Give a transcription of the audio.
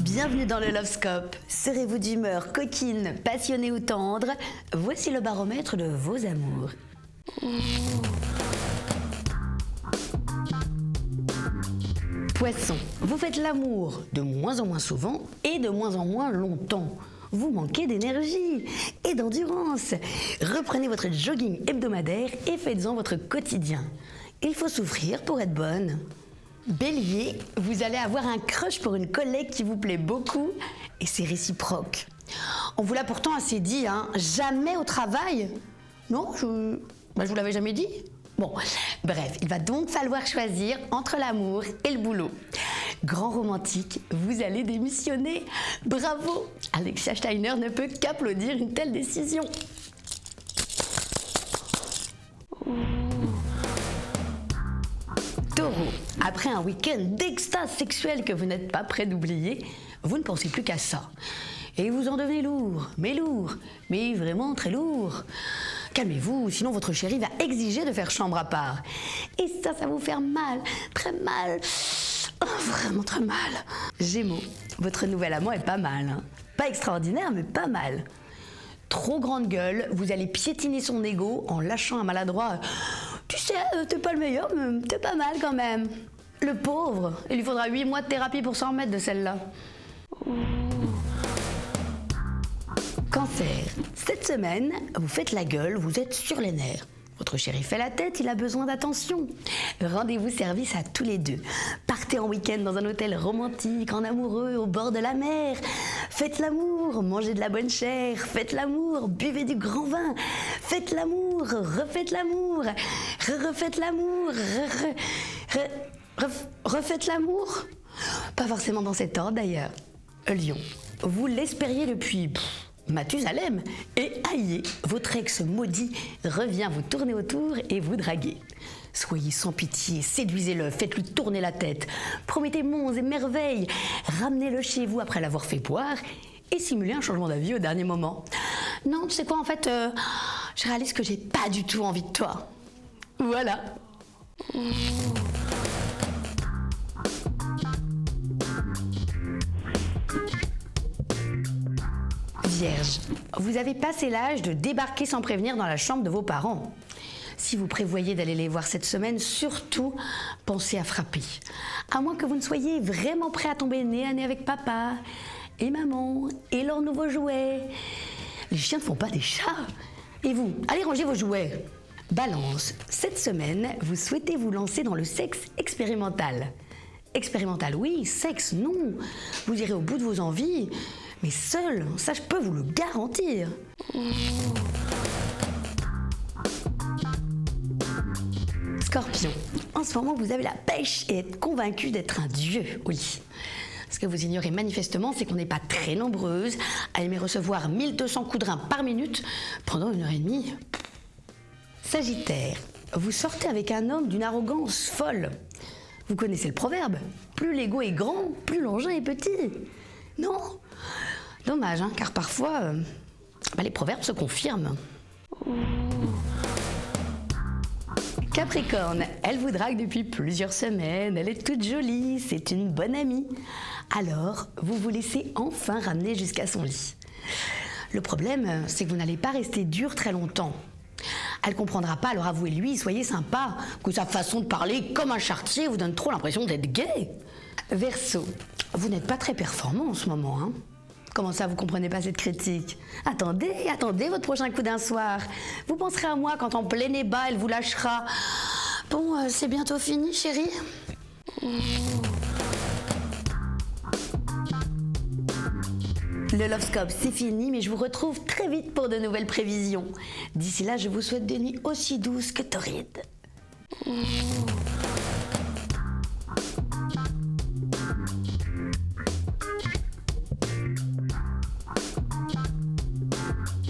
Bienvenue dans le Lovescope. Serez-vous d'humeur coquine, passionnée ou tendre? Voici le baromètre de vos amours. Poisson, vous faites l'amour de moins en moins souvent et de moins en moins longtemps. Vous manquez d'énergie et d'endurance. Reprenez votre jogging hebdomadaire et faites-en votre quotidien. Il faut souffrir pour être bonne. Bélier, vous allez avoir un crush pour une collègue qui vous plaît beaucoup et c'est réciproque. On vous l'a pourtant assez dit, hein, jamais au travail. Non, je vous l'avais jamais dit. Bon, bref, il va donc falloir choisir entre l'amour et le boulot. Grand romantique, vous allez démissionner. Bravo! Alexia Steiner ne peut qu'applaudir une telle décision. Taureau, après un week-end d'extase sexuelle que vous n'êtes pas prêt d'oublier, vous ne pensez plus qu'à ça. Et vous en devenez lourd, mais vraiment très lourd. Calmez-vous, sinon votre chéri va exiger de faire chambre à part. Et ça vous fait mal, très mal. Oh, vraiment très mal. Gémeaux, votre nouvel amant est pas mal. Hein. Pas extraordinaire, mais pas mal. Trop grande gueule, vous allez piétiner son ego en lâchant un maladroit. Tu sais, t'es pas le meilleur, mais t'es pas mal quand même. Le pauvre, il lui faudra 8 mois de thérapie pour s'en remettre de celle-là. Cancer, cette semaine, vous faites la gueule, vous êtes sur les nerfs. Votre chéri fait la tête, il a besoin d'attention. Rendez-vous service à tous les deux. Partez en week-end dans un hôtel romantique, en amoureux, au bord de la mer. Faites l'amour, mangez de la bonne chair. Faites l'amour, buvez du grand vin. Faites l'amour, refaites l'amour. Refaites l'amour. Refaites l'amour. Pas forcément dans cet ordre d'ailleurs. Lion, vous l'espériez depuis Mathusalem et aïe, votre ex maudit revient vous tourner autour et vous draguer. Soyez sans pitié, séduisez-le, faites-lui tourner la tête, promettez monts et merveilles, ramenez-le chez vous après l'avoir fait boire et simulez un changement d'avis au dernier moment. Non, tu sais quoi, en fait, je réalise que j'ai pas du tout envie de toi. Voilà. Vierge, vous avez passé l'âge de débarquer sans prévenir dans la chambre de vos parents. Si vous prévoyez d'aller les voir cette semaine, surtout pensez à frapper. À moins que vous ne soyez vraiment prêt à tomber nez à nez avec papa et maman et leurs nouveaux jouets. Les chiens ne font pas des chats. Et vous, allez ranger vos jouets. Balance, cette semaine, vous souhaitez vous lancer dans le sexe expérimental. Expérimental, oui, sexe, non. Vous irez au bout de vos envies. Mais seul, ça je peux vous le garantir. Scorpion, en ce moment vous avez la pêche et êtes convaincu d'être un dieu au lit. Ce que vous ignorez manifestement, c'est qu'on n'est pas très nombreuses à aimer recevoir 1200 coups de rein par minute pendant 1h30. Sagittaire, vous sortez avec un homme d'une arrogance folle. Vous connaissez le proverbe, plus l'ego est grand, plus l'engin est petit. Non? Dommage, hein, car parfois, les proverbes se confirment. Capricorne, elle vous drague depuis plusieurs semaines, elle est toute jolie, c'est une bonne amie. Alors, vous vous laissez enfin ramener jusqu'à son lit. Le problème, c'est que vous n'allez pas rester dur très longtemps. Elle comprendra pas, alors avouez-lui, soyez sympa, que sa façon de parler comme un charretier vous donne trop l'impression d'être gay. Verseau, vous n'êtes pas très performant en ce moment, hein? Comment ça, vous comprenez pas cette critique? Attendez votre prochain coup d'un soir. Vous penserez à moi quand en plein ébat, elle vous lâchera. Bon, c'est bientôt fini, chérie. Le Lovescope, c'est fini, mais je vous retrouve très vite pour de nouvelles prévisions. D'ici là, je vous souhaite des nuits aussi douces que torrides.